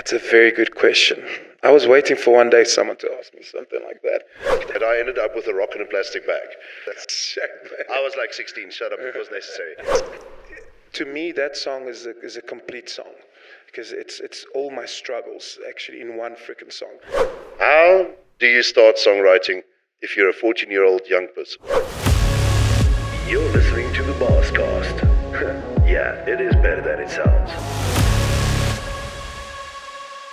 That's a very good question. I was waiting for one day someone to ask me something like that. And I ended up with a rock in a plastic bag. That's shame, man. I was like 16, shut up, it was necessary. To me, that song is a complete song because it's all my struggles actually in one freaking song. How do you start songwriting if you're a 14-year-old young person? You're listening to the Baascast. Yeah, it is better than it sounds.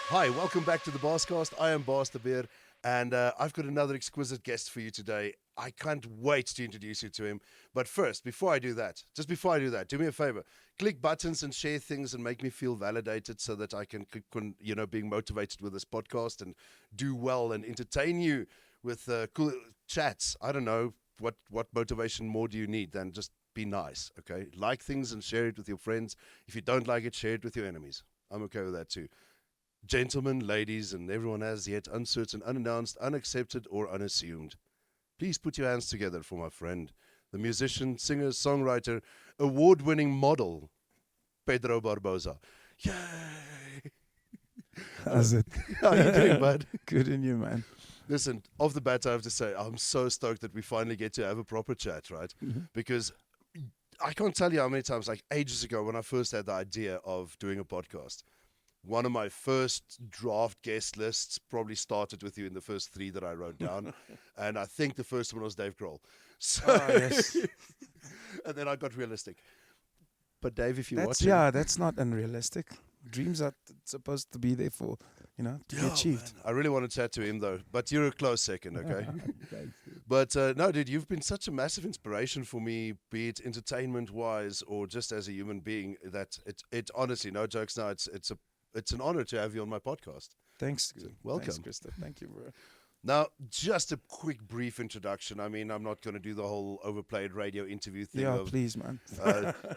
Hi, welcome back to the Baascast. I am Baas de Beer, and I've got another exquisite guest for you today. I can't wait to introduce you to him. But first, before I do that, do me a favor. Click buttons and share things and make me feel validated so that I can being motivated with this podcast and do well and entertain you with cool chats. I don't know, what motivation more do you need than just be nice, okay? Like things and share it with your friends. If you don't like it, share it with your enemies. I'm okay with that too. Gentlemen, ladies, and everyone as yet uncertain, unannounced, unaccepted, or unassumed. Please put your hands together for my friend, the musician, singer, songwriter, award-winning model, Pedro Barbosa. Yay! How's it? How are you doing, bud? Good in you, man. Listen, off the bat, I have to say, I'm so stoked that we finally get to have a proper chat, right? Mm-hmm. Because I can't tell you how many times, like ages ago, when I first had the idea of doing a podcast, one of my first draft guest lists probably started with you in the first 3 that I wrote down. And I think the first one was Dave Grohl. So, yes. And then I got realistic. But Dave, if you're watching... Yeah, that's not unrealistic. Dreams are supposed to be there for, to be achieved. Man. I really want to chat to him, though. But you're a close second, okay? Thanks, But no, dude, you've been such a massive inspiration for me, be it entertainment-wise or just as a human being, that it honestly, no jokes now, it's an honor to have you on my podcast. Thanks. Welcome. Thanks, Christo. Thank you, bro. Now, just a quick, brief introduction. I mean, I'm not going to do the whole overplayed radio interview thing. Yeah, please, man.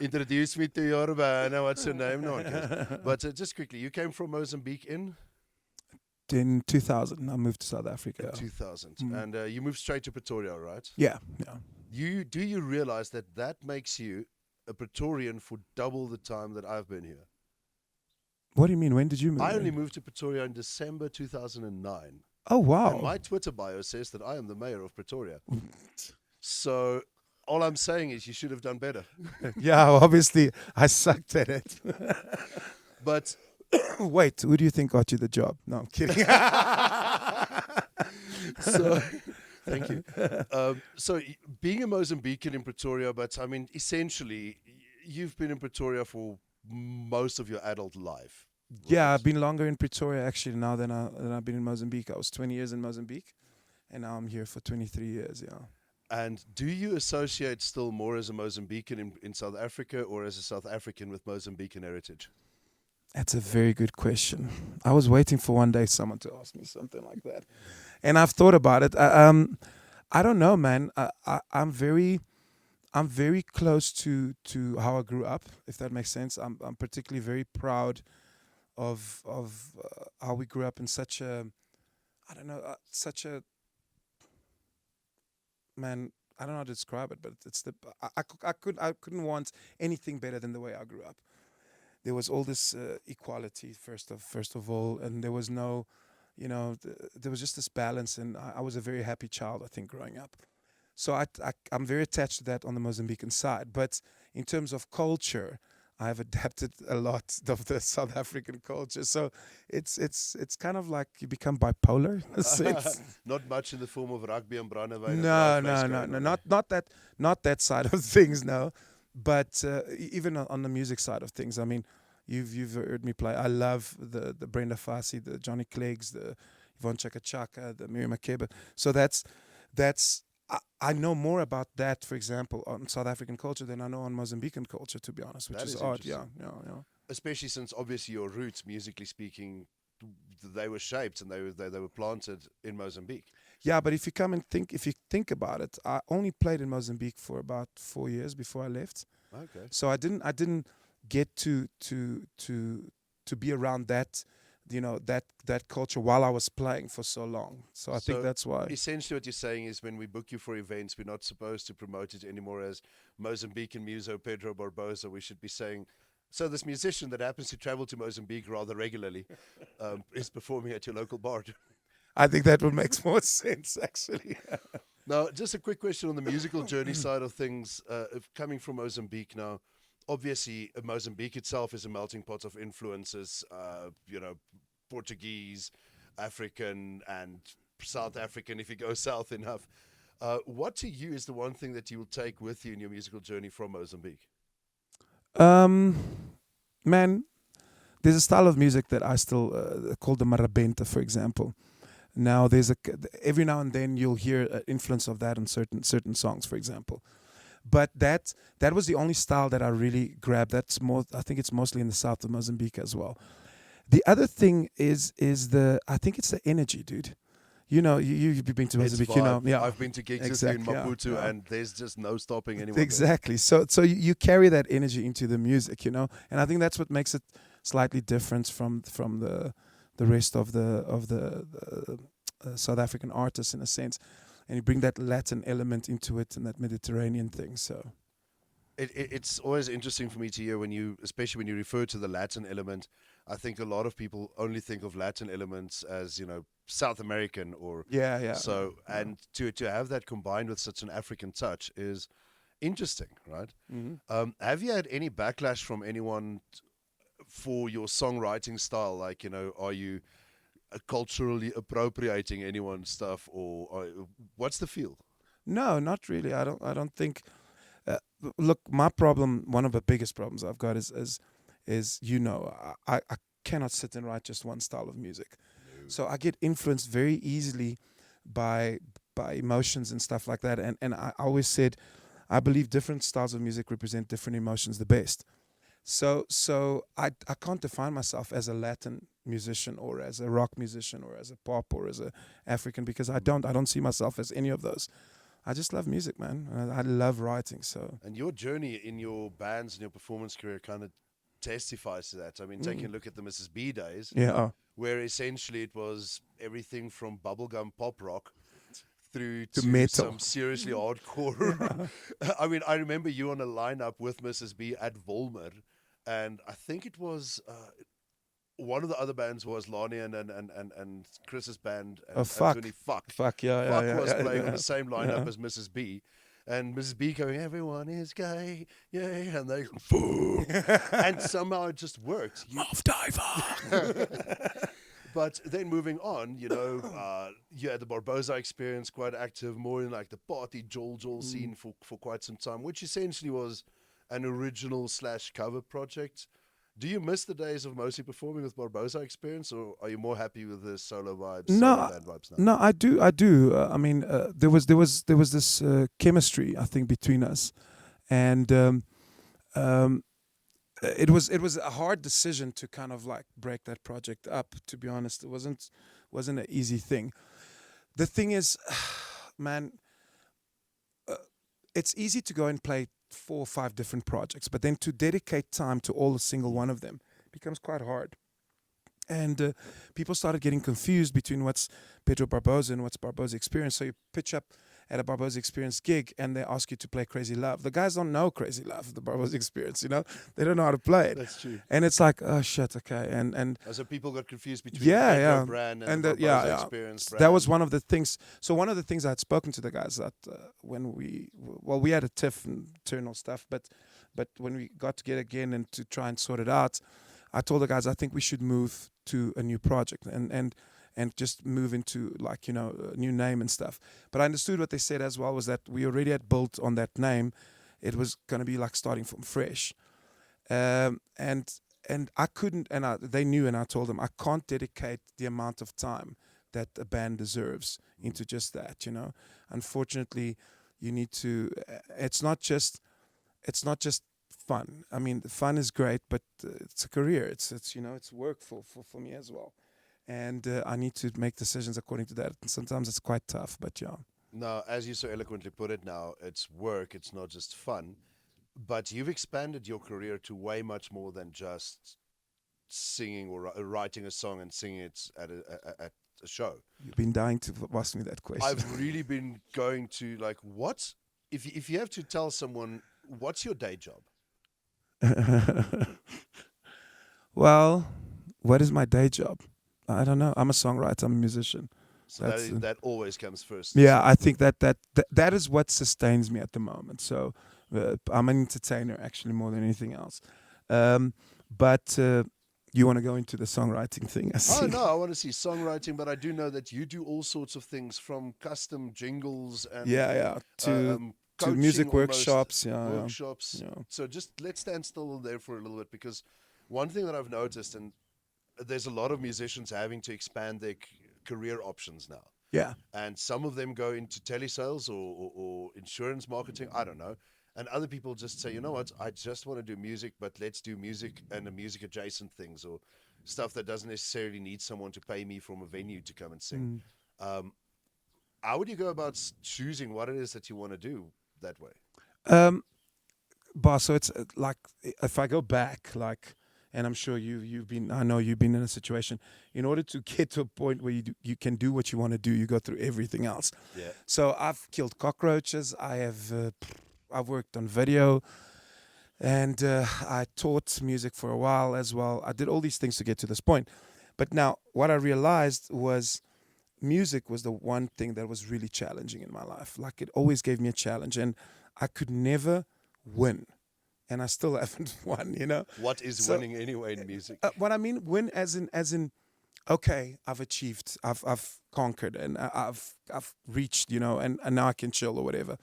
Introduce me to your band. What's your name? No one cares. But just quickly, you came from Mozambique in 2000. I moved to South Africa. 2000. And you moved straight to Pretoria, right? Yeah. Do you realize that makes you a Pretorian for double the time that I've been here? What do you mean? When did you move? I only moved to Pretoria in December 2009. Oh, wow. And my Twitter bio says that I am the mayor of Pretoria. So all I'm saying is you should have done better. Yeah, obviously I sucked at it. But wait, who do you think got you the job? No, I'm kidding. So, thank you. So being a Mozambican in Pretoria, but I mean, essentially, you've been in Pretoria for most of your adult life. Yeah, I've been longer in Pretoria actually now than I've been in Mozambique. I was 20 years in Mozambique, and now I'm here for 23 years, yeah. And do you associate still more as a Mozambican in South Africa or as a South African with Mozambican heritage? That's a very good question. I was waiting for one day someone to ask me something like that. And I've thought about it. I don't know, man. I'm very close to how I grew up, if that makes sense. I'm particularly very proud of how we grew up in such a, man, I don't know how to describe it, but it's I couldn't want anything better than the way I grew up. There was all this equality first of all, and there was no, there was just this balance, and I was a very happy child, I think, growing up. So I'm very attached to that on the Mozambican side. But in terms of culture, I've adapted a lot of the South African culture. So it's kind of like you become bipolar in a sense. Not much in the form of rugby and brandewijn. No, not that side of things, no. But even on the music side of things, I mean, you've heard me play. I love the Brenda Fassie, the Johnny Cleggs, the Yvonne Chaka Chaka, the Miriam Makeba. So that's I know more about that, for example, on South African culture than I know on Mozambican culture, to be honest, which is odd. Yeah. Especially since obviously your roots, musically speaking, they were shaped and they were planted in Mozambique. Yeah, but if you think about it, I only played in Mozambique for about 4 years before I left. Okay. So I didn't get to be around that, that culture while I was playing for so long. So I think that's why. Essentially what you're saying is when we book you for events, we're not supposed to promote it anymore as Mozambican muso Pedro Barbosa. We should be saying So this musician that happens to travel to Mozambique rather regularly is performing at your local bar. I think that would make more sense, actually. Now, just a quick question on the musical journey side of things. If coming from Mozambique now, obviously Mozambique itself is a melting pot of influences, Portuguese, African, and South African, if you go south enough. What to you is the one thing that you will take with you in your musical journey from Mozambique? Man, there's a style of music that I still called the marabenta, for example. Now, every now and then you'll hear influence of that in certain songs, for example. But that was the only style that I really grabbed. I think it's mostly in the south of Mozambique as well. The other thing is I think it's the energy, dude. You know, you've been to Mozambique, you know. Yeah, I've been to gigs exactly, in Maputo, yeah. and there's just no stopping anyone. Exactly. So you carry that energy into the music, you know, and I think that's what makes it slightly different from the rest of the South African artists in a sense, and you bring that Latin element into it and that Mediterranean thing. So it's always interesting for me to hear especially when you refer to the Latin element. I think a lot of people only think of Latin elements as, you know, South American or yeah. So and to have that combined with such an African touch is interesting, right? Mm-hmm. Have you had any backlash from anyone for your songwriting style? Like, you know, are you culturally appropriating anyone's stuff, or what's the feel? No, not really. I don't think. Look, my problem, one of the biggest problems I've got is you know, I cannot sit and write just one style of music. No. So I get influenced very easily by emotions and stuff like that. And I always said, I believe different styles of music represent different emotions the best. So I can't define myself as a Latin musician or as a rock musician or as a pop or as a African, because I don't see myself as any of those. I just love music, man. I love writing. So. And your journey in your bands and your performance career kind of testifies to that. I mean, taking a look at the Mrs. B days, where essentially it was everything from bubblegum pop rock through to metal, some seriously hardcore. I mean, I remember you on a lineup with Mrs. B at Volmer, and I think it was one of the other bands was Lonnie and Chris's band. And Fuck. Fuck was playing on yeah. the same lineup as Mrs. B. And Mrs. B going, everyone is gay, yay, and they go, boo. And somehow it just worked. Mouth diver. But then moving on, you know, you had the Barbosa experience, quite active, more in like the party Joel scene for quite some time, which essentially was an original / cover project. Do you miss the days of mostly performing with Barbosa experience, or are you more happy with the solo vibes, solo band vibes now? No, I do. I mean, there was this chemistry, I think, between us, and it was a hard decision to kind of like break that project up. To be honest, it wasn't an easy thing. The thing is, man, it's easy to go and play 4 or 5 different projects, but then to dedicate time to all a single one of them becomes quite hard. And people started getting confused between what's Pedro Barbosa and what's Barbosa Experience. So you pitch up at a Barbosa Experience gig and they ask you to play Crazy Love. The guys don't know Crazy Love, the Barbosa Experience, you know? They don't know how to play it. That's true. And it's like, oh shit, okay. And so people got confused between the Pedro brand and the Barbosa Experience brand. That was one of the things. So one of the things I had spoken to the guys that when we had a tiff and internal stuff, but when we got together again and to try and sort it out, I told the guys, I think we should move to a new project and just move into, like, you know, a new name and stuff. But I understood what they said as well was that we already had built on that name. It was going to be like starting from fresh. And I couldn't, and they knew, and I told them, I can't dedicate the amount of time that a band deserves into just that, you know. Unfortunately, you need to, it's not just fun. I mean, the fun is great, but it's a career. It's you know, it's work for me as well. And I need to make decisions according to that. And sometimes it's quite tough, but yeah. Now, as you so eloquently put it now, it's work, it's not just fun. But you've expanded your career to way much more than just singing or writing a song and singing it at a show. You've been dying to ask me that question. I've really been going to, like, what? If you have to tell someone, what's your day job? Well, what is my day job? I don't know. I'm a songwriter. I'm a musician. So That's that always comes first. yeah. So- I think that is what sustains me at the moment. So I'm an entertainer actually more than anything else. But you want to go into the songwriting thing? I see. Oh no, I want to see songwriting, but I do know that you do all sorts of things from custom jingles and Yeah. To coaching music almost, workshops. Yeah. workshops. Yeah. So just let's stand still there for a little bit, because one thing that I've noticed, and there's a lot of musicians having to expand their career options now. Yeah. And some of them go into telesales or insurance marketing. I don't know. And other people just say, you know what, I just want to do music, but let's do music and the music adjacent things, or stuff that doesn't necessarily need someone to pay me from a venue to come and sing. How would you go about choosing what it is that you want to do that way? Boss, so it's like if I go back, like, and I'm sure I know you've been in a situation. In order to get to a point where you can do what you want to do, you go through everything else. Yeah. So I've killed cockroaches. I've worked on video, and I taught music for a while as well. I did all these things to get to this point. But now what I realized was music was the one thing that was really challenging in my life. Like, it always gave me a challenge, and I could never win. And I still haven't won, you know. What is winning anyway in music? What I mean win as in okay, I've achieved, I've conquered, and I've reached, you know, and now I can chill or whatever.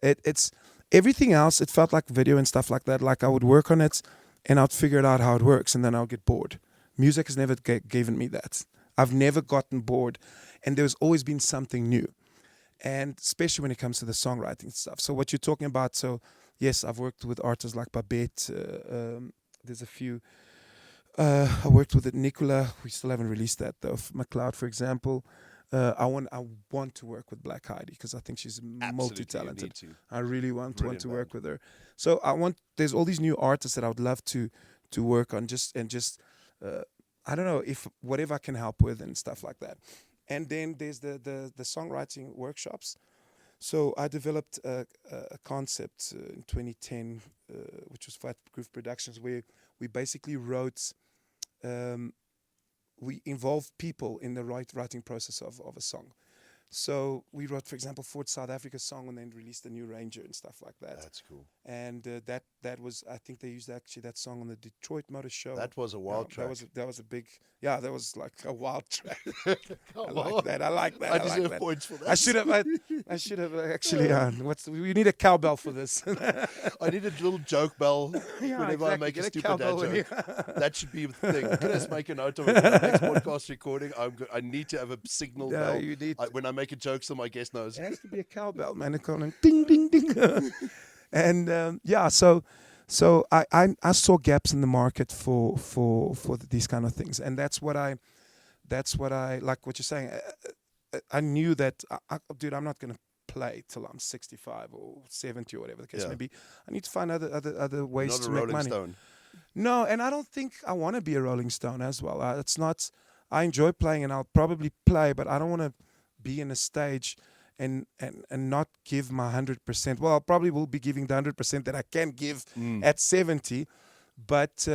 It's everything else. It felt like video and stuff like that. Like, I would work on it and I'd figure it out how it works, and then I'll get bored. Music has never given me that. I've never gotten bored, and there's always been something new, and especially when it comes to the songwriting stuff. So what you're talking about, so yes, I've worked with artists like Babette. There's a few. I worked with Nicola. We still haven't released that though. McLeod, for example. I want to work with Black Heidi because I think she's multi-talented. I really want to work with her. So there's all these new artists that I would love to work on, just I don't know, if whatever I can help with and stuff like that. And then there's the songwriting workshops. So I developed a concept in 2010, which was Fat Groove Productions, where we basically wrote, we involved people in the writing process of a song. So we wrote, for example, Fort South Africa song, and then released a new Ranger and stuff like that. That's cool. And that was, I think they used actually that song on the Detroit Motor Show. That was a wild track. That was a big, that was like a wild track. I like that. I deserve points for that. I should have actually. We need a cowbell for this. I need a little joke bell whenever I exactly. make Get a a stupid cowbell dad in joke. That should be the thing. Let's make a note of it. For the next podcast recording, I need to have a signal Yeah, bell. you need when I make a joke, so my guest knows. It has to be a cowbell, man. It's going ding, ding, ding. And so I saw gaps in the market for these kind of things, and that's what I like. What you're saying, I knew that, dude, I'm not gonna play till I'm 65 or 70 or whatever the case may be. I need to find other ways Not to a make Rolling money. Stone. No, and I don't think I want to be a Rolling Stone as well. It's not. I enjoy playing, and I'll probably play, but I don't want to be in a stage and not give my 100%. Well, I probably will be giving the 100% that I can give at 70, but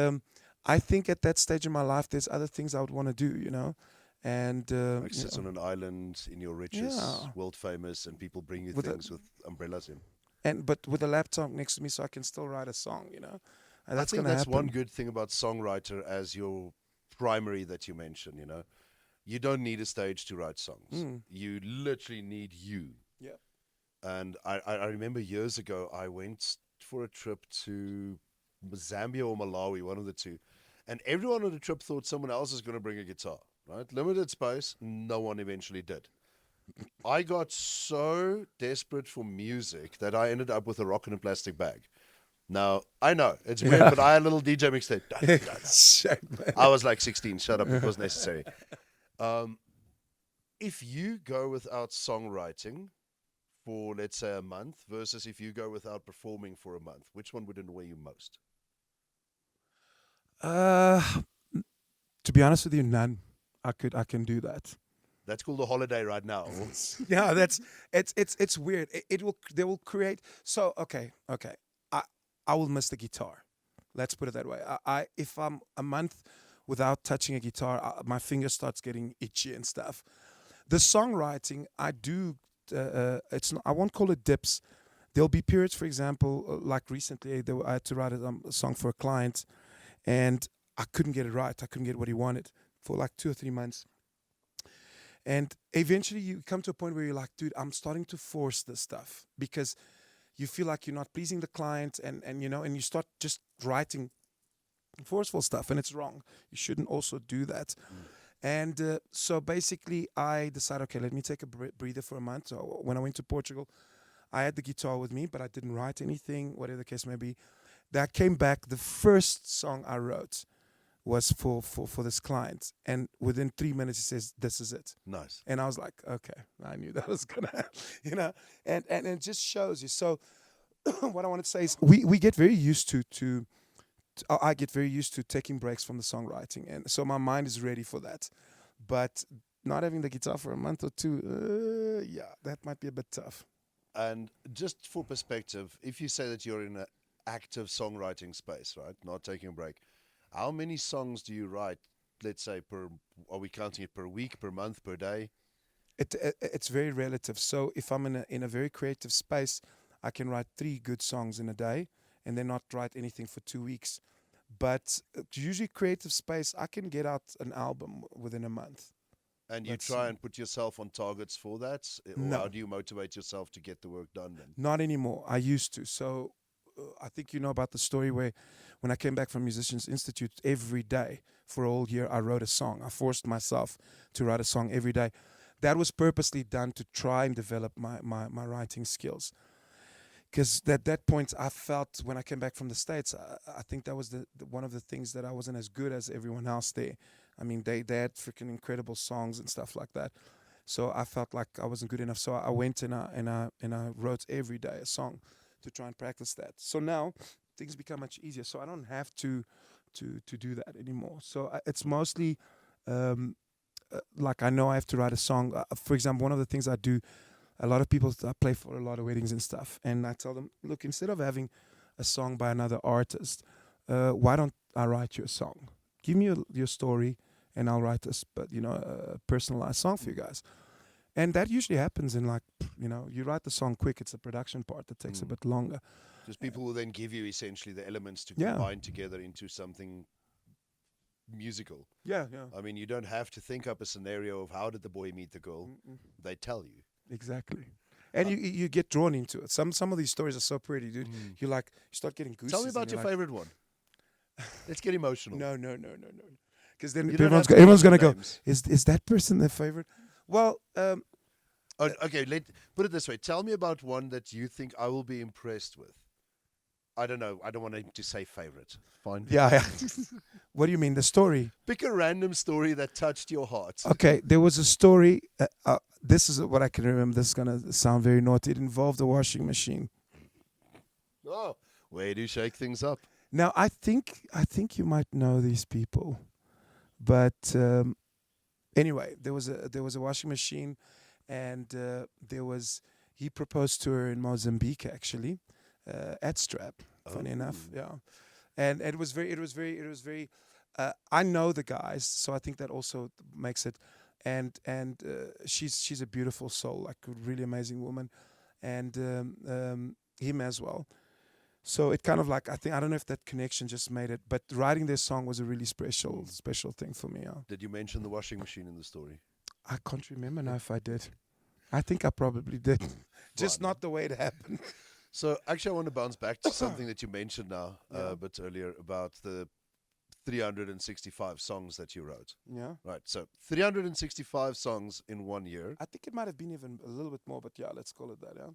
I think at that stage in my life, there's other things I would want to do, you know. And Like sit on an island in your riches, world famous, and people bring you things with umbrellas in. But with a laptop next to me, so I can still write a song, you know. And I think gonna that's happen. one good thing about songwriter as your primary that you mentioned, you know. You don't need a stage to write songs. You literally need you. Yeah. And I remember years ago, I went for a trip to Zambia or Malawi, one of the two. And everyone on the trip thought someone else was going to bring a guitar, right? Limited space. No one eventually did. I got so desperate for music that I ended up with a rock in a plastic bag. Now, I know, it's weird, but I had a little DJ mixtape. I was like 16. Shut up. It was necessary. If you go without songwriting for, let's say, a month versus if you go without performing for a month, which one would annoy you most? To be honest with you, none. I can do that. That's called a holiday right now. Yeah, it's weird. They will create. So okay. I will miss the guitar. Let's put it that way. If I'm a month without touching a guitar, my finger starts getting itchy and stuff. The songwriting, I do. It's not, I won't call it dips. There'll be periods, for example, like recently, I had to write a song for a client, and I couldn't get it right. I couldn't get what he wanted for like 2 or 3 months. And eventually you come to a point where you're like, dude, I'm starting to force this stuff because you feel like you're not pleasing the client, and you start just writing forceful stuff, and it's wrong. You shouldn't also do that. And so basically I decided, okay, let me take a breather for a month. So when I went to Portugal, I had the guitar with me, but I didn't write anything, whatever the case may be. Then I came back, the first song I wrote was for this client, and within 3 minutes he says, "This is it." Nice. And I was like, okay, I knew that was gonna happen, and it just shows you. So what I want to say is we get very used to I get very used to taking breaks from the songwriting, and so my mind is ready for that. But not having the guitar for a month or two, yeah, that might be a bit tough. And just for perspective, if you say that you're in an active songwriting space, right, not taking a break, how many songs do you write, let's say, are we counting it per week, per month, per day? It's very relative. So if I'm in a very creative space, I can write 3 good songs in a day and then not write anything for 2 weeks. But usually creative space, I can get out an album within a month. And you try and put yourself on targets for that? Or No. how do you motivate yourself to get the work done then? Not anymore. I used to. So I think you know about the story where when I came back from Musicians Institute, every day for a whole year, I wrote a song. I forced myself to write a song every day. That was purposely done to try and develop my writing skills. Because at that point, I felt when I came back from the States, I think that was the one of the things that I wasn't as good as everyone else there. I mean, they had freaking incredible songs and stuff like that. So I felt like I wasn't good enough. So I went and I wrote every day a song to try and practice that. So now things become much easier. So I don't have to do that anymore. So it's mostly like I know I have to write a song. For example, one of the things I do, a lot of people, I play for a lot of weddings and stuff, and I tell them, look, instead of having a song by another artist, why don't I write you a song? Give me your story, and I'll write a personalized song for you guys. And that usually happens in you write the song quick. It's the production part that takes a bit longer. Because people will then give you essentially the elements to Yeah. combine together into something musical. Yeah. I mean, you don't have to think up a scenario of how did the boy meet the girl. They tell you. Exactly. And you get drawn into it. Some of these stories are so pretty, dude. You start getting goosebumps. Tell me about your favorite one. Let's get emotional. No. Because then You don't everyone's have to everyone's gonna mention go. names. Is that person their favorite? Well, Okay, put it this way. Tell me about one that you think I will be impressed with. I don't know. I don't want to say favorite. Fine. yeah. What do you mean the story? Pick a random story that touched your heart. Okay, there was a story. This is what I can remember. This is gonna sound very naughty. It involved a washing machine. Oh, way to shake things up. Now I think you might know these people, but anyway, there was a washing machine, and he proposed to her in Mozambique actually, at Strap. Funny enough, yeah, and it was very. I know the guys, so I think that also makes it. And she's a beautiful soul, like a really amazing woman, and him as well. So it kind of like I don't know if that connection just made it, but writing this song was a really special thing for me. Yeah. Did you mention the washing machine in the story? I can't remember now if I did. I think I probably did, just not the way it happened. So actually, I want to bounce back to something that you mentioned now, a bit earlier about the 365 songs that you wrote. Yeah. Right. So 365 songs in 1 year. I think it might have been even a little bit more, but yeah, let's call it that. Yeah.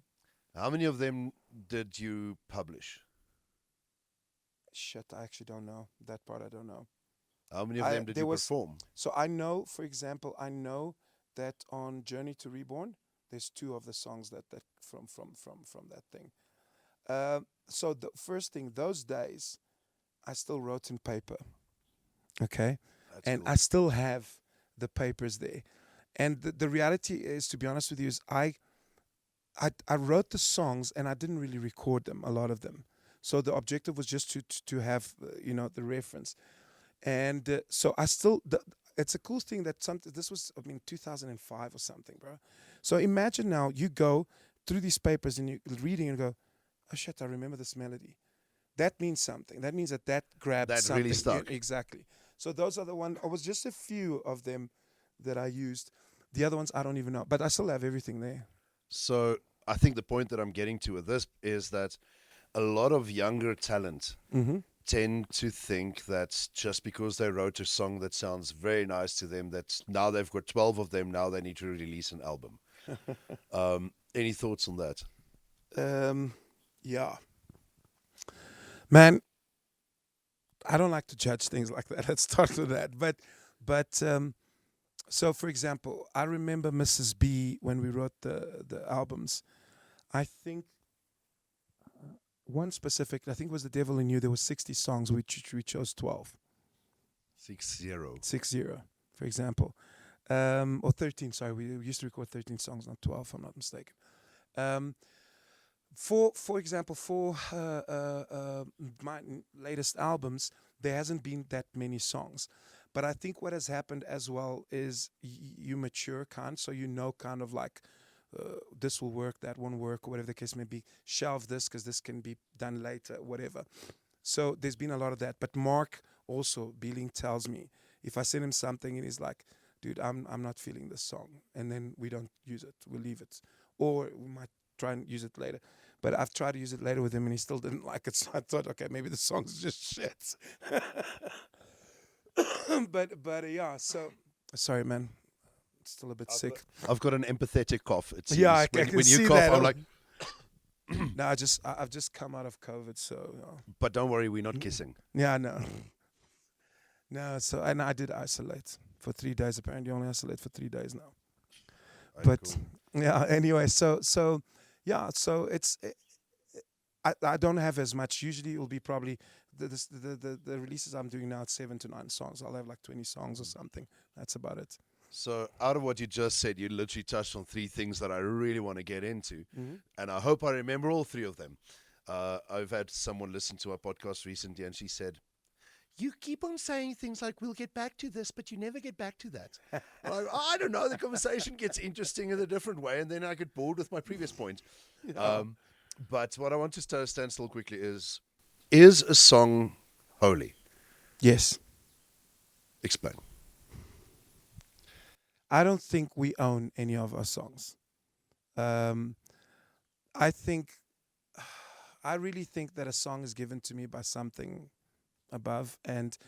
How many of them did you publish? Shit, I actually don't know that part. I don't know. How many of them did you perform? So I know, for example, that on Journey to Reborn, there's 2 of the songs that from that thing. So the first thing, those days, I still wrote in paper. Okay, That's and cool. I still have the papers there. And the reality is, to be honest with you, is I wrote the songs and I didn't really record them, a lot of them. So the objective was just to have the reference. And so I still, it's a cool thing that this was, 2005 or something, bro. So imagine now you go through these papers and you're reading and go, oh shit, I remember this melody. That means something. That means that grabbed That something. really stuck. Exactly. So those are the ones, it was just a few of them that I used. The other ones I don't even know, but I still have everything there. So I think the point that I'm getting to with this is that a lot of younger talent tend to think that just because they wrote a song that sounds very nice to them, that now they've got 12 of them, now they need to release an album. Any thoughts on that? Yeah. Man, I don't like to judge things like that. Let's start with that. But so for example, I remember Mrs. B when we wrote the albums. I think one specific, I think it was The Devil in You. There was 60 songs. We chose 12. 6-0. 60, for example. Or 13, sorry. We used to record 13 songs, not 12, if I'm not mistaken. For example, for my latest albums, there hasn't been that many songs. But I think what has happened as well is you mature, so you know kind of like this will work, that won't work, or whatever the case may be. Shelve this because this can be done later, whatever. So there's been a lot of that. But Mark also, Beeling, tells me if I send him something and he's like, dude, I'm not feeling this song, and then we don't use it, we'll leave it. Or we might try and use it later. But I've tried to use it later with him and he still didn't like it. So I thought, okay, maybe the song's just shit. but yeah, so sorry, man. Still a bit sick. I've got an empathetic cough. It seems. Yeah, I when, can when you see cough, that. I'm like, No, I've just come out of COVID, so but don't worry, we're not kissing. yeah, no. No, so and I did isolate for 3 days. Apparently, you only isolate for 3 days now. But Cool. yeah, anyway, so yeah, so I don't have as much. Usually, it will be probably the releases I'm doing now. It's 7 to 9 songs. I'll have like 20 songs or something. That's about it. So out of what you just said, you literally touched on 3 things that I really want to get into. And I hope I remember all 3 of them. I've had someone listen to our podcast recently and she said, you keep on saying things like, we'll get back to this, but you never get back to that. I don't know. The conversation gets interesting in a different way, and then I get bored with my previous point. Yeah. But what I want to stand still quickly is a song holy? Yes. Explain. I don't think we own any of our songs. I really think that a song is given to me by something above, and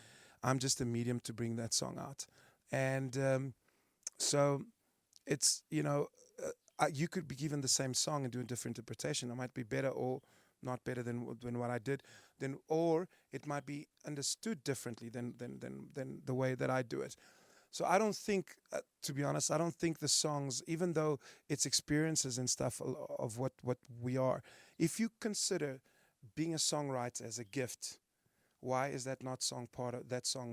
I'm just a medium to bring that song out. And so it's, you could be given the same song and do a different interpretation. It might be better or not better than what I did, or it might be understood differently than the way that I do it. So I don't think, to be honest, I don't think the songs, even though it's experiences and stuff of what we are, if you consider being a songwriter as a gift, why is that song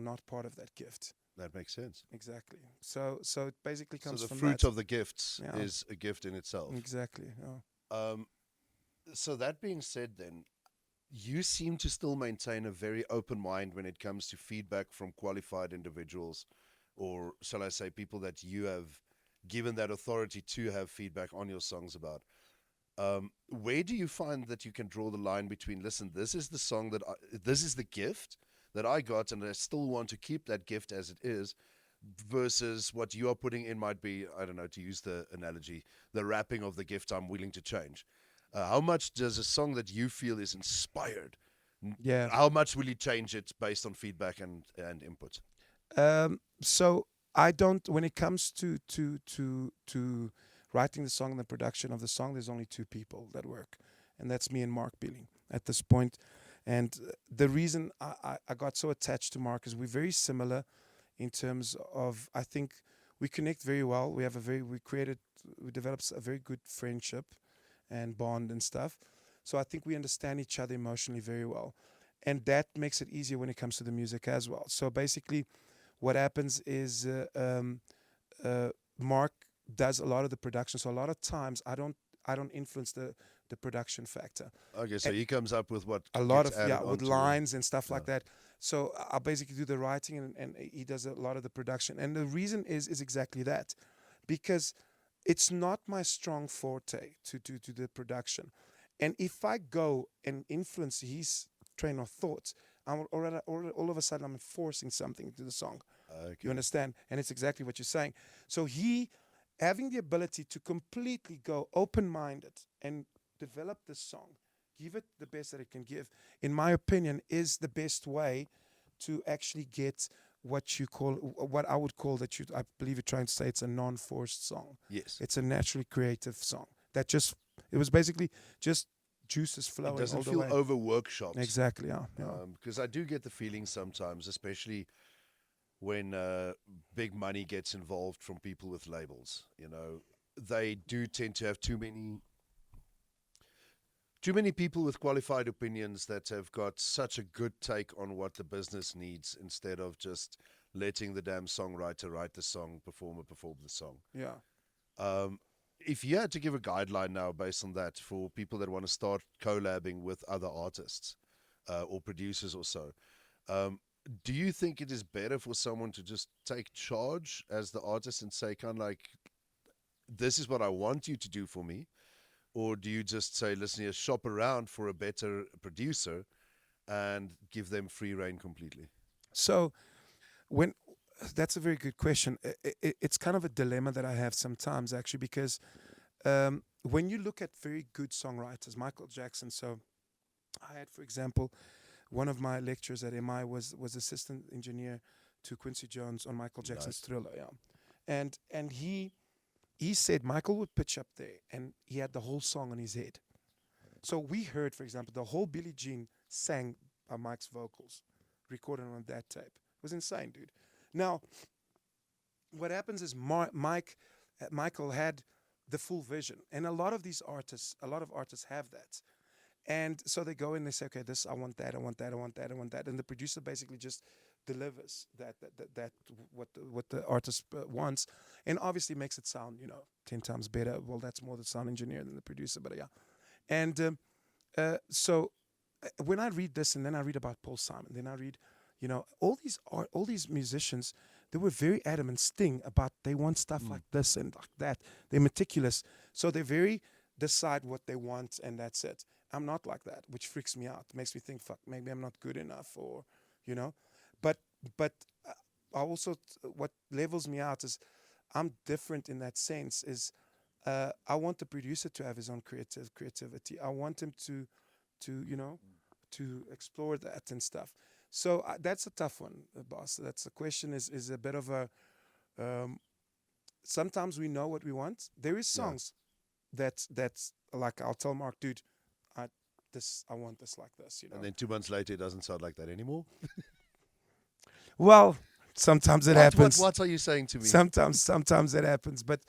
not part of that gift? That makes sense. Exactly. So it basically comes So the from fruit that. of the gifts Yeah. is a gift in itself. Exactly. Yeah. So that being said, then, you seem to still maintain a very open mind when it comes to feedback from qualified individuals, or shall I say people that you have given that authority to have feedback on your songs about. Where do you find that you can draw the line between, listen, this is the song this is the gift that I got, and I still want to keep that gift as it is, versus what you are putting in might be, I don't know, to use the analogy, the wrapping of the gift I'm willing to change. How much does a song that you feel is inspired, Yeah. how much will you change it based on feedback and input? So I don't. When it comes to writing the song and the production of the song, there's only 2 people that work, and that's me and Mark Beeling at this point. And the reason I got so attached to Mark is we're very similar in terms of, I think we connect very well. We developed a very good friendship and bond and stuff. So I think we understand each other emotionally very well. And that makes it easier when it comes to the music as well. So basically what happens is Mark does a lot of the production. So a lot of times I don't influence the production factor. Okay, so he comes up with what A lot gets of added with onto- lines and stuff like that. So I basically do the writing, and he does a lot of the production. And the reason is exactly that, because it's not my strong forte to do the production. And if I go and influence his train of thoughts, all of a sudden I'm enforcing something into the song. Okay. You understand? And it's exactly what you're saying. So he having the ability to completely go open-minded and develop this song, give it the best that it can give, in my opinion, is the best way to actually get what I would call that I believe you're trying to say it's a non-forced song. Yes. It's a naturally creative song that it was basically just juices flowing. It doesn't all the feel way. over workshopped. Exactly, yeah. Because I do get the feeling sometimes, especially when big money gets involved from people with labels, they do tend to have too many people with qualified opinions that have got such a good take on what the business needs, instead of just letting the damn songwriter write the song, performer perform the song. Yeah. If you had to give a guideline now based on that for people that want to start collabing with other artists or producers or so, do you think it is better for someone to just take charge as the artist and say, kind of like, this is what I want you to do for me? Or do you just say, listen here, shop around for a better producer and give them free reign completely? So that's a very good question. It's kind of a dilemma that I have sometimes, actually, because when you look at very good songwriters, Michael Jackson. So I had, for example, one of my lecturers at MI was assistant engineer to Quincy Jones on Michael Jackson's Thriller. Yeah, and he said Michael would pitch up there and he had the whole song on his head. So we heard, for example, the whole Billie Jean sang by Mike's vocals, recorded on that tape. It was insane, dude. Now, what happens is Michael had the full vision, and a lot of artists have that. And so they go and they say, okay, this, I want that, I want that, I want that, I want that. And the producer basically just delivers that what the artist wants, and obviously makes it sound 10 times better. Well, that's more the sound engineer than the producer, but yeah. And so when I read this, and then I read about Paul Simon, then I read all these musicians, they were very adamant, Sting, about they want stuff like this and like that. They're meticulous, so they very decide what they want, and that's it. I'm not like that, which freaks me out. It makes me think, fuck, maybe I'm not good enough, or But I also, what levels me out is I'm different in that sense. Is I want the producer to have his own creativity. I want him to explore that and stuff. So that's a tough one, boss. That's the question. Is a bit of a. Sometimes we know what we want. There is songs that's like, I'll tell Mark, dude, I want this like this, And then 2 months later, it doesn't sound like that anymore. Well, sometimes it happens. What are you saying to me? Sometimes it happens, but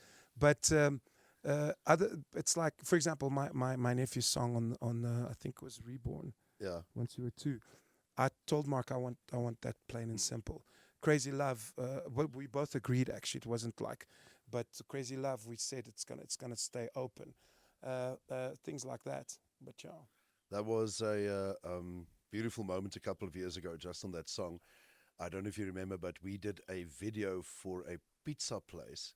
it's like, for example, my nephew's song on I think it was Reborn. Yeah. Once You Were Two. I told Mark I want that plain and simple. Crazy Love. We both agreed, actually. It wasn't like, but Crazy Love, we said it's gonna stay open. Things like that. But yeah. That was a beautiful moment a couple of years ago, just on that song. I don't know if you remember, but we did a video for a pizza place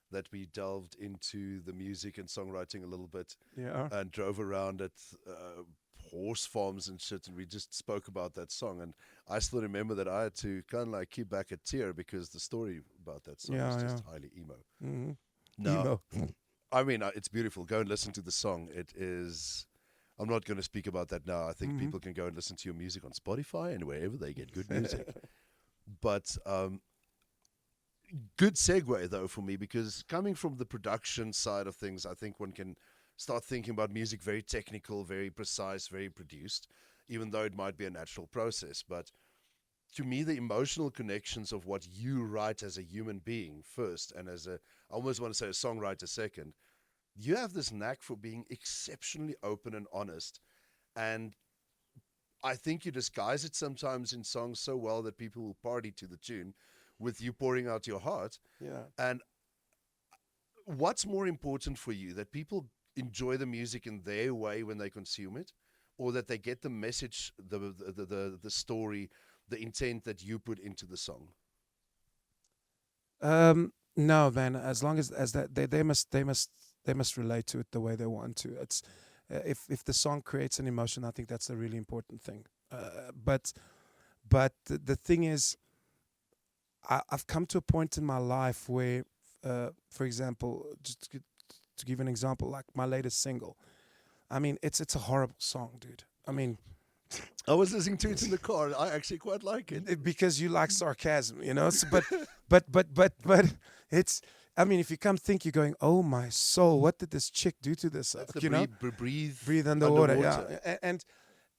that we delved into the music and songwriting a little bit. Yeah. And drove around at horse farms and shit, and we just spoke about that song. And I still remember that I had to kind of like keep back a tear because the story about that song is just highly emo. Mm-hmm. No, I mean, it's beautiful. Go and listen to the song. It is... I'm not going to speak about that now. I think people can go and listen to your music on Spotify and wherever they get good music. But good segue, though, for me, because coming from the production side of things, I think one can start thinking about music very technical, very precise, very produced, even though it might be a natural process. But to me, the emotional connections of what you write as a human being first, and I almost want to say a songwriter second, you have this knack for being exceptionally open and honest. And I think you disguise it sometimes in songs so well that people will party to the tune with you pouring out your heart. Yeah. And what's more important for you, that people enjoy the music in their way when they consume it, or that they get the message, the story, the intent that you put into the song? No, man. As long as that they must relate to it the way they want to. It's if the song creates an emotion, I think that's a really important thing. But the thing is, I've come to a point in my life where, for example, just to give an example, like my latest single. I mean, it's a horrible song, dude. I mean, I was listening to it in the car. I actually quite like it. because you like sarcasm, you know. So, but it's. I mean, if you come think, you're going, oh my soul, what did this chick do to this? That's the You know, breathe underwater. Yeah,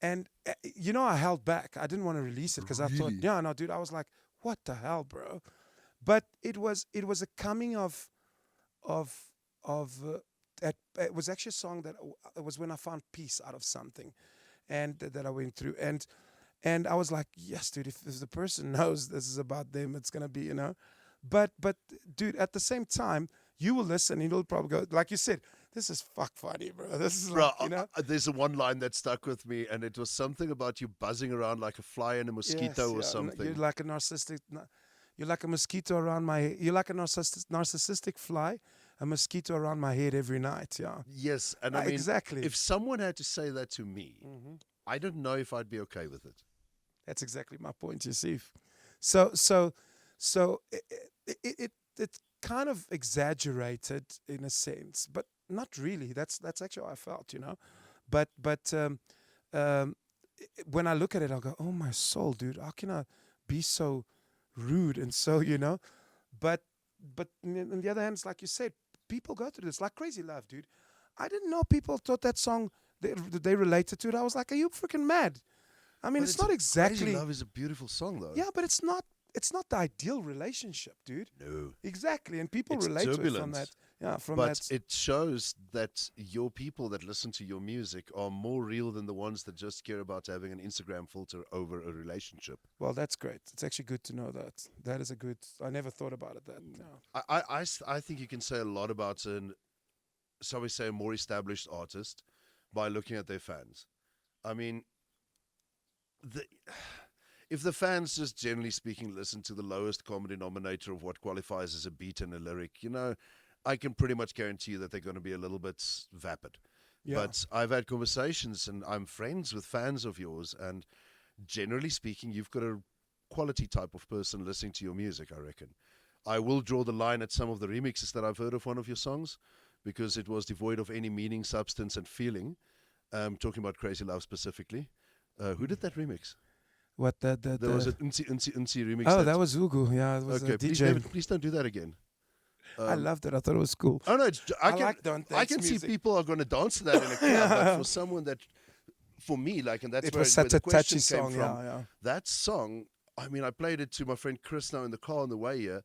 and you know, I held back. I didn't want to release it because I thought, Really? yeah, no, dude. I was like, what the hell, bro? But it was a coming of it was actually a song that it was when I found peace out of something, and that I went through, and I was like, yes, dude. If the person knows this is about them, it's gonna be, you know. But dude, at the same time, you will listen and you'll probably go, like you said, this is fuck funny, bro. This is Bro, like, you know. there's a one line that stuck with me, and it was something about you buzzing around like a fly in a mosquito or something. You're like a narcissistic. You're like a mosquito around my. You're like a narcissistic fly, a mosquito around my head every night. Yeah. Yes, and I mean, exactly. if someone had to say that to me, I don't know if I'd be okay with it. That's exactly my point, you see. So it kind of exaggerated in a sense, but not really. That's actually how I felt, you know. But when I look at it, I'll go, oh my soul, dude, how can I be so rude and so, you know? But on the other hand, it's like you said, people go through this, like Crazy Love, dude. I didn't know people thought that song they related to it. I was like, are you freaking mad? I mean, But it's not exactly. Crazy Love is a beautiful song, though. Yeah, but it's not the ideal relationship, dude. No. Exactly, and people It's relate to it from turbulent. that. Yeah, from But that. it shows that your people that listen to your music are more real than the ones that just care about having an Instagram filter over a relationship. Well, that's great. It's actually good to know that. That is a good. I never thought about it that. No. I think you can say a lot about shall we say, a more established artist by looking at their fans. I mean, if the fans, just generally speaking, listen to the lowest common denominator of what qualifies as a beat and a lyric, you know, I can pretty much guarantee you that they're going to be a little bit vapid. Yeah. But I've had conversations, and I'm friends with fans of yours, and generally speaking, you've got a quality type of person listening to your music, I reckon. I will draw the line at some of the remixes that I've heard of one of your songs, because it was devoid of any meaning, substance, and feeling. Talking about Crazy Love specifically. Who did that remix? What There was an Unsi remix. Oh, that was Ugu. Yeah, it was okay. a Please, DJ. David, please don't do that again. I loved it. I thought it was cool. Oh no, I like Don't I Dance can see music. people are going to dance to that in a club, but for someone that, for me, like, and that's It where, was where such the a question touchy came song. from. Yeah. That song, I mean, I played it to my friend Chris now in the car on the way here,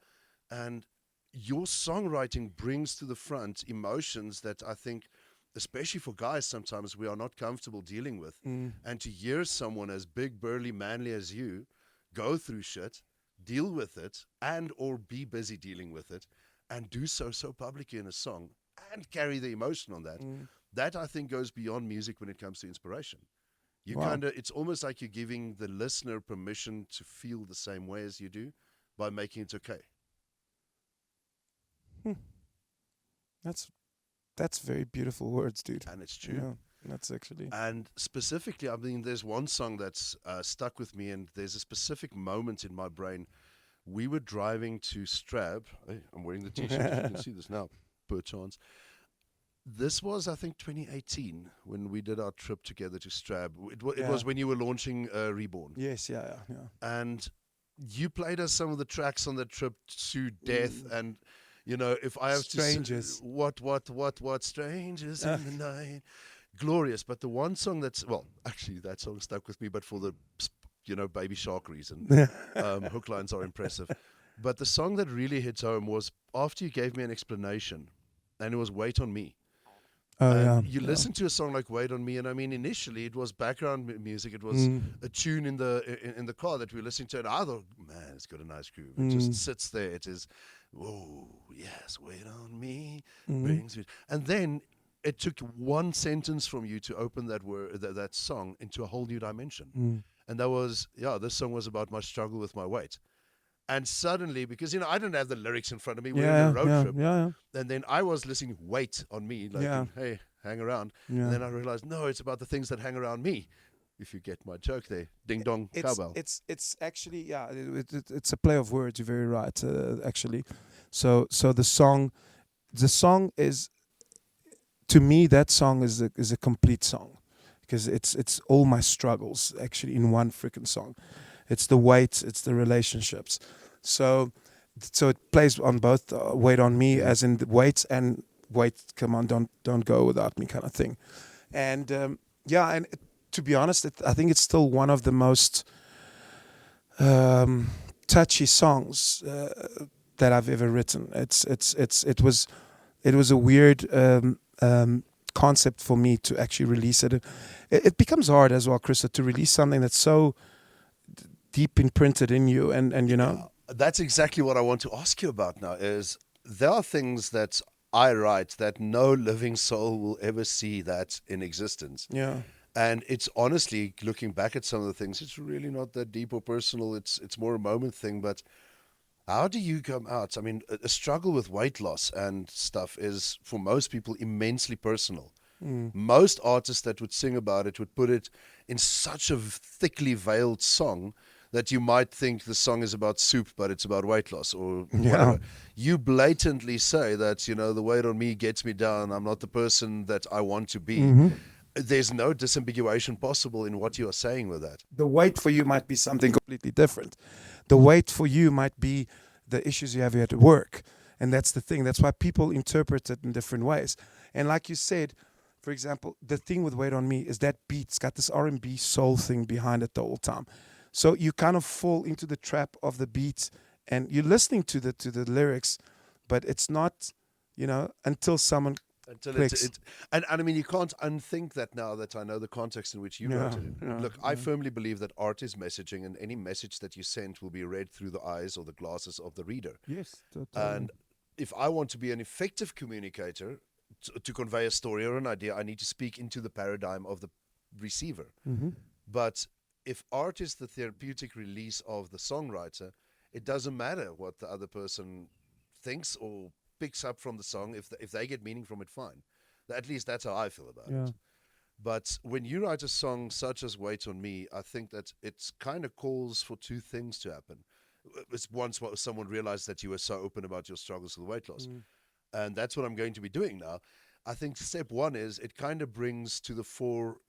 and your songwriting brings to the front emotions that I think, especially for guys, sometimes we are not comfortable dealing with. And to hear someone as big, burly, manly as you go through shit, deal with it, and or be busy dealing with it, and do so publicly in a song, and carry the emotion on that, that I think goes beyond music when it comes to inspiration. You Wow. it's almost like you're giving the listener permission to feel the same way as you do by making it okay. That's very beautiful words, dude. And it's true. Yeah, that's actually. And specifically, I mean, there's one song that's stuck with me, and there's a specific moment in my brain. We were driving to Strab. Hey, I'm wearing the t-shirt. You can see this now, per chance. This was, I think, 2018 when we did our trip together to Strab. It was when you were launching Reborn. Yes, yeah. And you played us some of the tracks on the trip to death. And, you know, if I have Strangers. to say, what strangers in the night. Glorious. But the one song actually that song stuck with me, but for the, Baby Shark reason. Hook lines are impressive. But the song that really hits home was after you gave me an explanation, and it was Wait on Me. Oh, And yeah. you listen to a song like "Wait on Me," and I mean, initially it was background music. It was a tune in the car that we were listening to, and I thought, man, it's got a nice groove. It just sits there. It is, whoa, yes, wait on me, brings me. And then it took one sentence from you to open that song into a whole new dimension. and that was, this song was about my struggle with my weight. And suddenly, because I didn't have the lyrics in front of me, we were in a road trip, and then I was listening, "Wait" on me, like, "Hey, hang around," and then I realized, no, it's about the things that hang around me. If you get my joke there, ding dong, cowbell. It's actually it's a play of words. You're very right, actually. So the song is, to me, that song is a complete song, because it's all my struggles actually in one freaking song. It's the weight, it's the relationships. So it plays on both weight on me, as in the weight, and weight, come on, don't go without me kind of thing. And to be honest, I think it's still one of the most touchy songs that I've ever written. It was a weird concept for me to actually release it. It becomes hard as well, Christo, to release something that's so deep imprinted in you, and That's exactly what I want to ask you about now. Is there are things that I write that no living soul will ever see that in existence. Yeah. And it's honestly, looking back at some of the things, it's really not that deep or personal. It's more a moment thing. But how do you come out? I mean, a struggle with weight loss and stuff is, for most people, immensely personal. Most artists that would sing about it would put it in such a thickly veiled song that you might think the song is about soup, but it's about weight loss or whatever. You blatantly say that, the weight on me gets me down. I'm not the person that I want to be. There's no disambiguation possible in what you are saying with that. The weight for you might be something completely different. The weight for you might be the issues you have at work. And that's the thing. That's why people interpret it in different ways. And like you said, for example, the thing with Weight on Me is that beat's got this R&B soul thing behind it the whole time. So you kind of fall into the trap of the beat, and you're listening to the lyrics, but it's not, until someone clicks. And I mean, you can't unthink that now that I know the context in which you wrote it in. Look, I firmly believe that art is messaging, and any message that you send will be read through the eyes or the glasses of the reader. Yes, totally. And if I want to be an effective communicator, to convey a story or an idea, I need to speak into the paradigm of the receiver. But if art is the therapeutic release of the songwriter, it doesn't matter what the other person thinks or picks up from the song. If they get meaning from it, fine. At least that's how I feel about it. But when you write a song such as Weight on Me, I think that it kind of calls for two things to happen. It's once someone realized that you were so open about your struggles with weight loss. And that's what I'm going to be doing now. I think step one is it kind of brings to the fore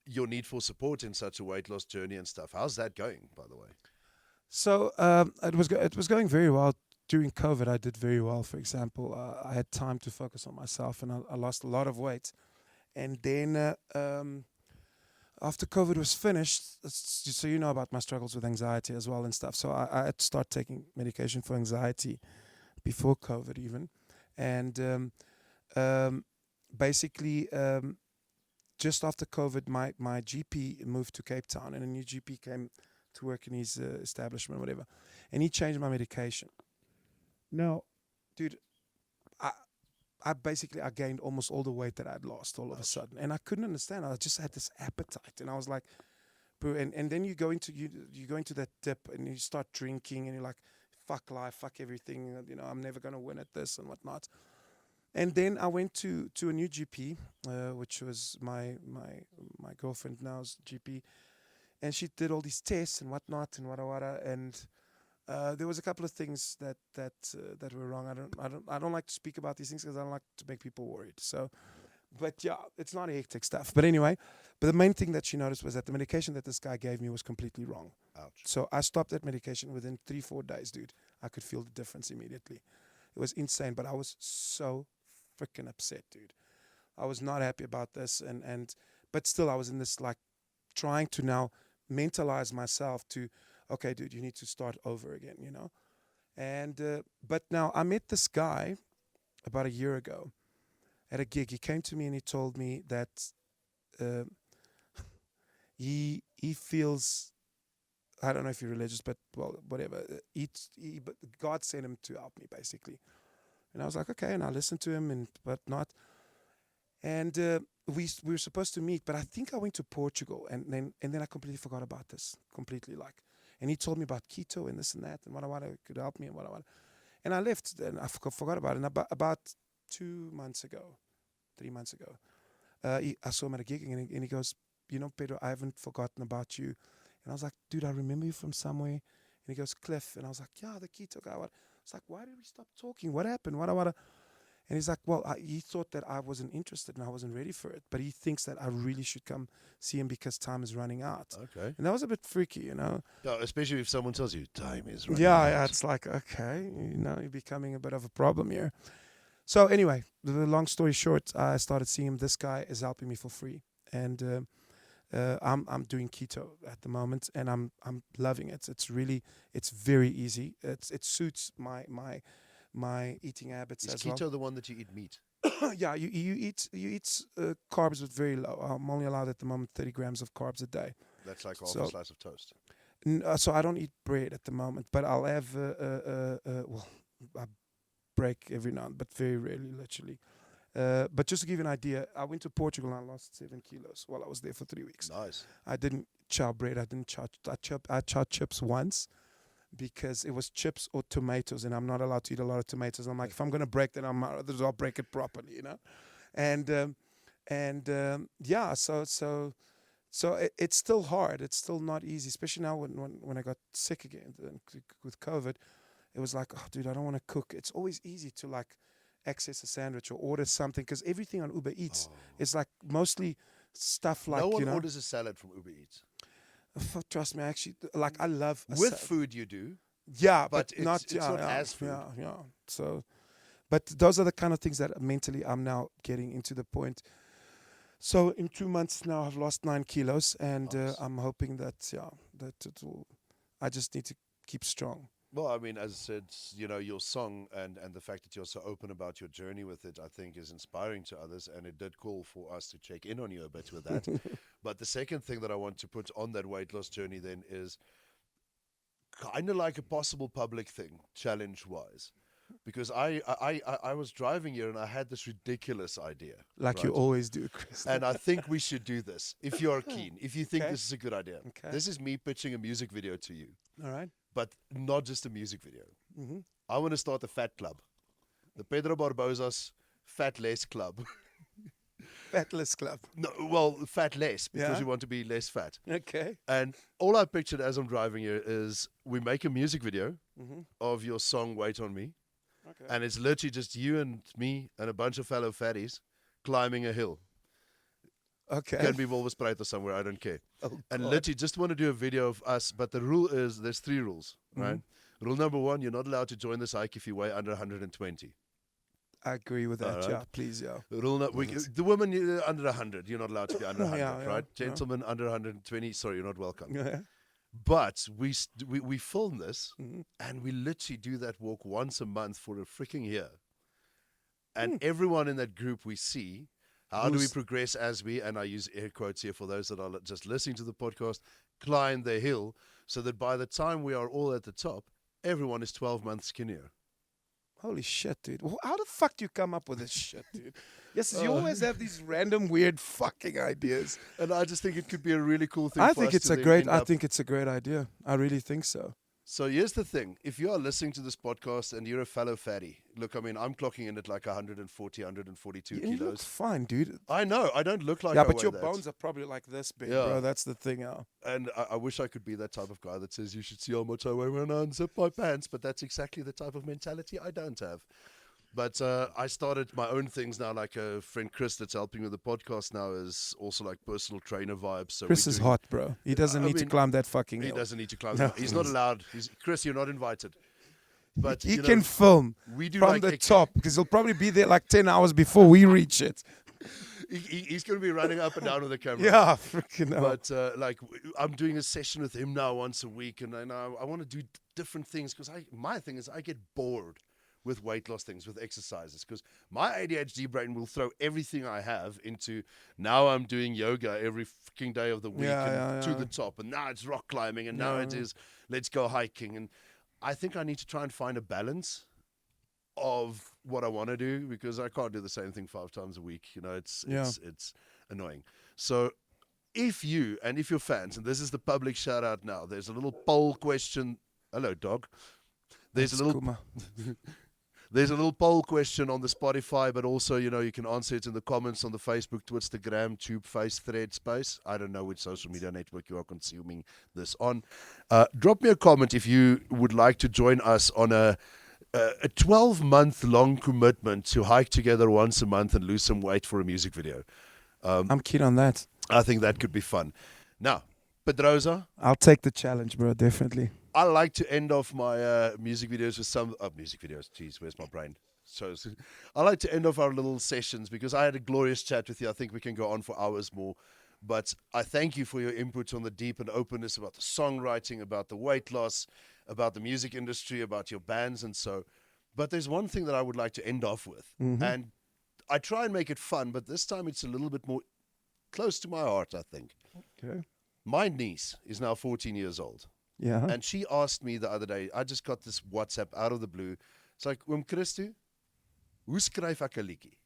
your need for support in such a weight loss journey and stuff. How's that going, by the way? So it was going very well. During COVID, I did very well. For example, I had time to focus on myself, and I lost a lot of weight. And then after COVID was finished, so you know about my struggles with anxiety as well and stuff. So I had to start taking medication for anxiety before COVID even. And basically, just after COVID, my GP moved to Cape Town, and a new GP came to work in his establishment, whatever. And he changed my medication. Now, dude, I gained almost all the weight that I'd lost all of a sudden. And I couldn't understand. I just had this appetite. And I was like, bro, and then you go into that dip, and you start drinking, and you're like, fuck life, fuck everything, I'm never going to win at this and whatnot. And then I went to a new GP, which was my girlfriend now's GP, and she did all these tests and whatnot and wada, and there was a couple of things that were wrong. I don't like to speak about these things because I don't like to make people worried. So, but yeah, it's not hectic stuff. But anyway, the main thing that she noticed was that the medication that this guy gave me was completely wrong. Ouch. So I stopped that medication within 3-4 days, dude. I could feel the difference immediately. It was insane, but I was so freaking upset, dude. I was not happy about this, but still I was in this, like, trying to now mentalize myself to, okay, dude, you need to start over again, And but now I met this guy about a year ago at a gig. He came to me and he told me that he feels, I don't know if you're religious, but well, whatever. But God sent him to help me, basically. And I was like, okay, and I listened to him and but not. And we were supposed to meet, but I think I went to Portugal, and then I completely forgot about this completely. Like, and he told me about keto and this and that, and what could help me and what. And I left, and I forgot about it. And about 3 months ago, I saw him at a gig, and he goes, you know, Pedro, I haven't forgotten about you. And I was like, dude, I remember you from somewhere. And he goes, Cliff. And I was like, yeah, the keto guy. What? It's like, why did we stop talking? What happened? What? And he's like, well, he thought that I wasn't interested and I wasn't ready for it. But he thinks that I really should come see him because time is running out. Okay. And that was a bit freaky, you know. Yeah, especially if someone tells you time is running Yeah, out. yeah, it's like, okay, you know, you're becoming a bit of a problem here. So anyway, the long story short, I started seeing him. This guy is helping me for free. And I'm doing keto at the moment, and I'm loving it. It's very easy. It suits my eating habits Is as keto well. the one that you eat meat? Yeah, you eat carbs with very low. I'm only allowed at the moment 30 grams of carbs a day. That's like half So- a slice of toast. So I don't eat bread at the moment, but I'll have well, I break every now and then, but very rarely, literally. But just to give you an idea, I went to Portugal and I lost 7 kilos while I was there for 3 weeks. Nice. I didn't chow bread. I chowed chips once because it was chips or tomatoes, and I'm not allowed to eat a lot of tomatoes. I'm like, if I'm gonna break, then I'll break it properly, you know. And yeah, so it's still hard. It's still not easy, especially now when I got sick again with COVID. It was like, oh, dude, I don't want to cook. It's always easy to like access a sandwich or order something because everything on Uber Eats is like mostly stuff like, no one you know. orders a salad from Uber Eats. Trust me, I actually like. I love a With food, you do. yeah, but but not it's not as food. Yeah. So, but those are the kind of things that mentally I'm now getting into the point. So in 2 months now, I've lost 9 kilos, and Nice. I'm hoping that it will. I just need to keep strong. Well, I mean, as I said, you know, your song and the fact that you're so open about your journey with it, I think is inspiring to others. And it did call for us to check in on you a bit with that. But the second thing that I want to put on that weight loss journey then is kind of like a possible public thing, challenge-wise. Because I was driving here and I had this ridiculous idea. Like you right? always do, Chris. And I think we should do this. If you're keen, if you think Okay. this is a good idea. Okay. This is me pitching a music video to you. All right. But not just a music video. Mm-hmm. I want to start a fat club. The Pedro Barbosa's Fat Less Club. Fatless Club. No, well, fat less, because Yeah. we want to be less fat. Okay. And all I pictured as I'm driving here is we make a music video Mm-hmm. of your song Wait On Me. Okay. And it's literally just you and me and a bunch of fellow fatties climbing a hill. Okay. Can be Wolverspreit or somewhere, I don't care. Oh, And God. literally just want to do a video of us, but the rule is there's 3 rules, right? Rule number 1, you're not allowed to join this hike if you weigh under 120. I agree with that. Alright. Yeah, please, yeah. Rule the women under 100, you're not allowed to be under 100, Yeah, yeah, right? yeah. Gentlemen under 120, sorry, you're not welcome. Yeah. But we film this, Mhm. and we literally do that walk once a month for a freaking year. And everyone in that group we see, how do we Who's- progress as we, and I use air quotes here for those that are just listening to the podcast, climb the hill, so that by the time we are all at the top, everyone is 12 months skinnier. Holy shit, dude. How the fuck do you come up with this shit, dude? Yes, you always have these random weird fucking ideas. And I just think it could be a really cool thing I for think us it's to a then great end I up- think it's a great idea. I really think so. So here's the thing. If you are listening to this podcast and you're a fellow fatty, look, I mean, I'm clocking in at like 140, 142 You look kilos. fine, dude. I know. I don't look like Yeah, I but weigh your that. bones are probably like this big, Yeah. bro. That's the thing. Yeah. And I wish I could be that type of guy that says you should see how much I weigh when I unzip my pants. But that's exactly the type of mentality I don't have. But I started my own things now. Like a friend Chris that's helping with the podcast now is also like personal trainer vibes. So Chris we're is doing- hot, bro. He doesn't I need to mean, climb that fucking He hill. doesn't need to climb. No. He's not allowed. Chris, you're not invited. But He you know, can film we do from like the top because he'll probably be there like 10 hours before we reach it. He's going to be running up and down with the camera. Yeah, freaking hell. But like I'm doing a session with him now once a week, and I want to do different things because my thing is I get bored with weight loss things, with exercises, because my ADHD brain will throw everything I have into now I'm doing yoga every fucking day of the week and to the top, and now it's rock climbing, and now it is let's go hiking, and I think I need to try and find a balance of what I want to do, because I can't do the same thing 5 times a week. You know, it's annoying. So if your fans, and this is the public shout out now, there's a little poll question. Hello, dog. There's a That's little Kuma. There's a little poll question on the Spotify, but also, you can answer it in the comments on the Facebook, Twittergram, Tube, Face, Thread, Space. I don't know which social media network you are consuming this on. Drop me a comment if you would like to join us on a 12-month long commitment to hike together once a month and lose some weight for a music video. I'm keen on that. I think that could be fun. Now, Pedroza, I'll take the challenge, bro. Definitely. I like to end off my music videos with some music videos. Jeez, where's my brain? So I like to end off our little sessions because I had a glorious chat with you. I think we can go on for hours more. But I thank you for your input on the deep and openness about the songwriting, about the weight loss, about the music industry, about your bands and so. But there's one thing that I would like to end off with. And I try and make it fun, but this time it's a little bit more close to my heart, I think. Okay. My niece is now 14 years old. Yeah. And she asked me the other day, I just got this WhatsApp out of the blue. It's like, Christo, hoe skryf ek 'n liedjie?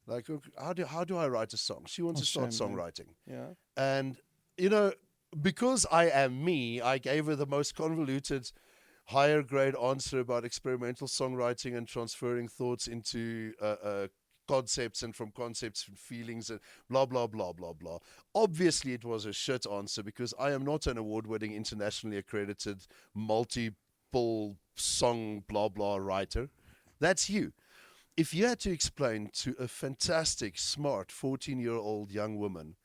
Like, how do I write a song? She wants to start songwriting. Yeah. And, because I am me, I gave her the most convoluted, higher grade answer about experimental songwriting and transferring thoughts into concepts, and from concepts and feelings and blah, blah, blah, blah, blah. Obviously, it was a shit answer because I am not an award-winning, internationally accredited, multiple song blah, blah writer. That's you. If you had to explain to a fantastic, smart 14-year-old young woman,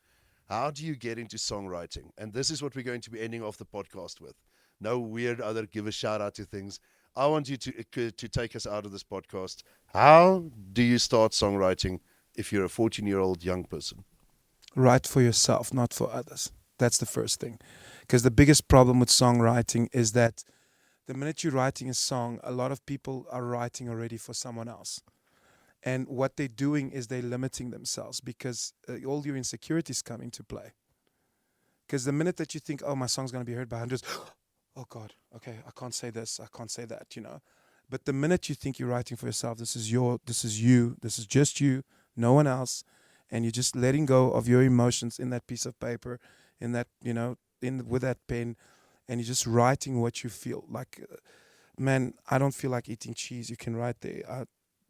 how do you get into songwriting? And this is what we're going to be ending off the podcast with. No weird other give a shout out to things. I want you to take us out of this podcast. How do you start songwriting if you're a 14-year-old young person? Write for yourself, not for others. That's the first thing. Because the biggest problem with songwriting is that the minute you're writing a song, a lot of people are writing already for someone else. And what they're doing is they're limiting themselves because all your insecurities come into play. Because the minute that you think, oh, my song's going to be heard by hundreds, oh God, okay, I can't say this, I can't say that, But the minute you think you're writing for yourself, this is you, this is just you, no one else, and you're just letting go of your emotions in that piece of paper, in that, with that pen, and you're just writing what you feel. Like, man, I don't feel like eating cheese. You can write there, I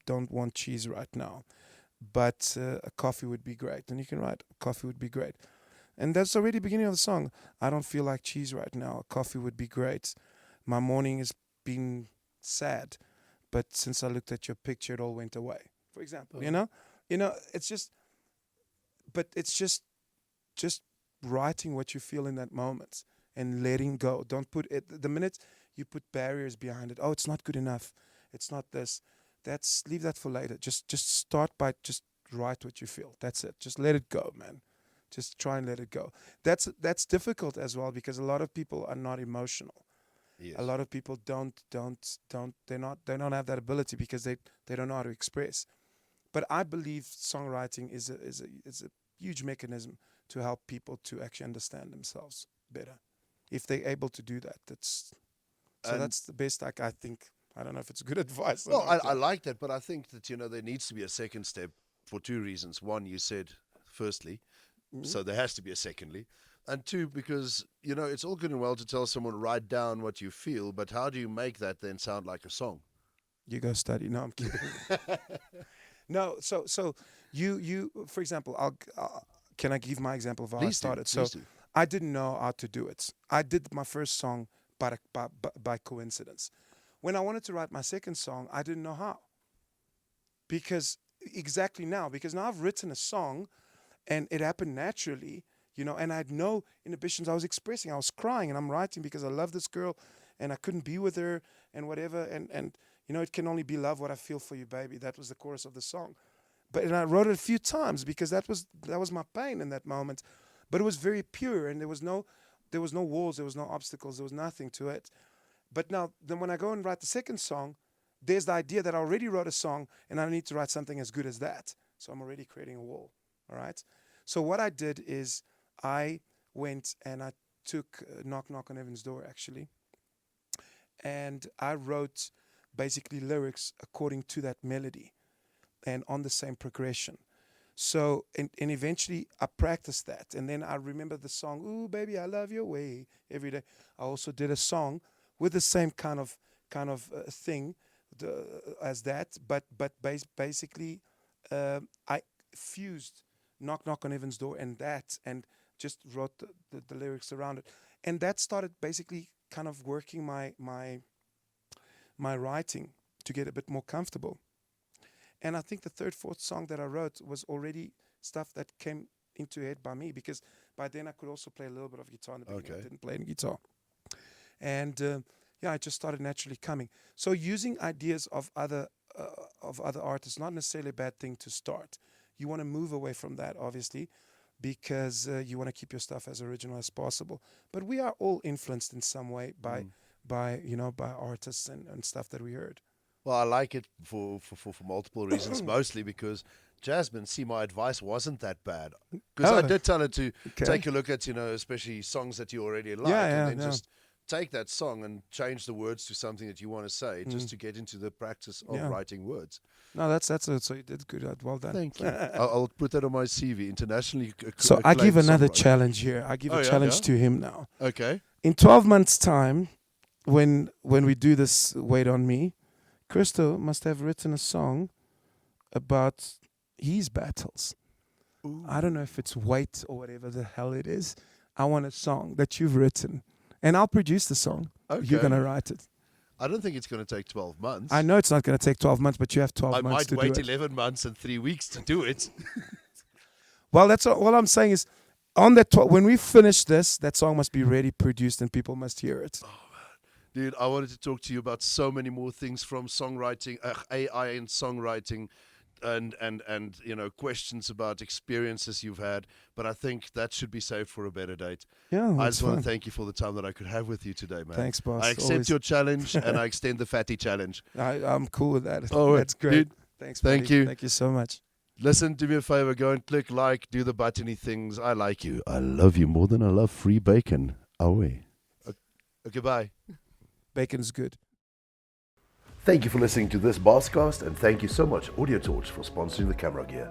don't want cheese right now, but a coffee would be great. And you can write, coffee would be great. And that's already the beginning of the song. I don't feel like cheese right now. Coffee would be great. My morning has been sad, but since I looked at your picture, it all went away. For example, it's just writing what you feel in that moment and letting go. Don't put it. The minute you put barriers behind it, oh, it's not good enough. It's not this. Leave that for later. Just start by just write what you feel. That's it. Just let it go, man. Just try and let it go. That's difficult as well because a lot of people are not emotional. Yes. A lot of people don't have that ability because they don't know how to express. But I believe songwriting is a huge mechanism to help people to actually understand themselves better. If they're able to do that, that's the best I think. I don't know if it's good advice. Well, I like that, but I think that there needs to be a second step for 2 reasons. One, you said firstly. So there has to be a secondly. And 2, because, it's all good and well to tell someone, write down what you feel, but how do you make that then sound like a song? You go study. No, I'm kidding. No, so you for example, can I give my example of how I started? Please do. I didn't know how to do it. I did my first song by coincidence. When I wanted to write my second song, I didn't know how. Because now I've written a song, and it happened naturally, and I had no inhibitions. I was expressing, I was crying, and I'm writing because I love this girl, and I couldn't be with her, and whatever, and it can only be love what I feel for you, baby. That was the chorus of the song. And I wrote it a few times because that was my pain in that moment. But it was very pure, and there was no walls, there was no obstacles, there was nothing to it. But now, then when I go and write the second song, there's the idea that I already wrote a song, and I need to write something as good as that. So I'm already creating a wall. All right. So what I did is I went and I took Knock Knock on Heaven's Door, actually. And I wrote basically lyrics according to that melody and on the same progression. So, and eventually I practiced that. And then I remember the song, "Ooh, baby, I love your way," every day. I also did a song with the same kind of thing as that, but basically I fused "Knock Knock on Heaven's Door" and just wrote the lyrics around it. And that started basically kind of working my writing to get a bit more comfortable. And I think the third, fourth song that I wrote was already stuff that came into head by me, because by then I could also play a little bit of guitar in the beginning. Okay. I didn't play any guitar. And it just started naturally coming. So using ideas of other artists, not necessarily a bad thing to start. You want to move away from that, obviously, because you want to keep your stuff as original as possible. But we are all influenced in some way by artists and stuff that we heard. Well, I like it for multiple reasons, mostly because Jasmine, my advice wasn't that bad. Because I did tell her to take a look at, especially songs that you already like, and then just take that song and change the words to something that you want to say, just to get into the practice of writing words. No, that's it. So you did good. Well done. Thank you. I'll put that on my CV, internationally. So I give another songwriter. challenge here. I give a challenge to him now. Okay. In 12 months' time, when we do this Wait on Me, Christo must have written a song about his battles. Ooh. I don't know if it's Wait or whatever the hell it is. I want a song that you've written. And I'll produce the song. Okay. You're going to write it. I don't think it's going to take 12 months. I know it's not going to take 12 months, but you have 12 months to do it. I might wait 11 months and 3 weeks to do it. Well, that's all I'm saying is, on that when we finish this, that song must be ready, produced, and people must hear it. Dude, I wanted to talk to you about so many more things, from songwriting, AI and songwriting, and questions about experiences you've had. But I think that should be saved for a better date. Yeah, I just want to thank you for the time that I could have with you today, man. Thanks, boss. I accept Always. your challenge, and I extend the fatty challenge. I'm cool with that. Oh, that's great. Dude, Thanks, thank buddy. you. Thank you so much. Listen, do me a favor, go and click like, do the buttony things. I like you. I love you more than I love free bacon. Away. Okay, bye. Bacon's good. Thank you for listening to this Baascast, and thank you so much Audio Torch for sponsoring the camera gear.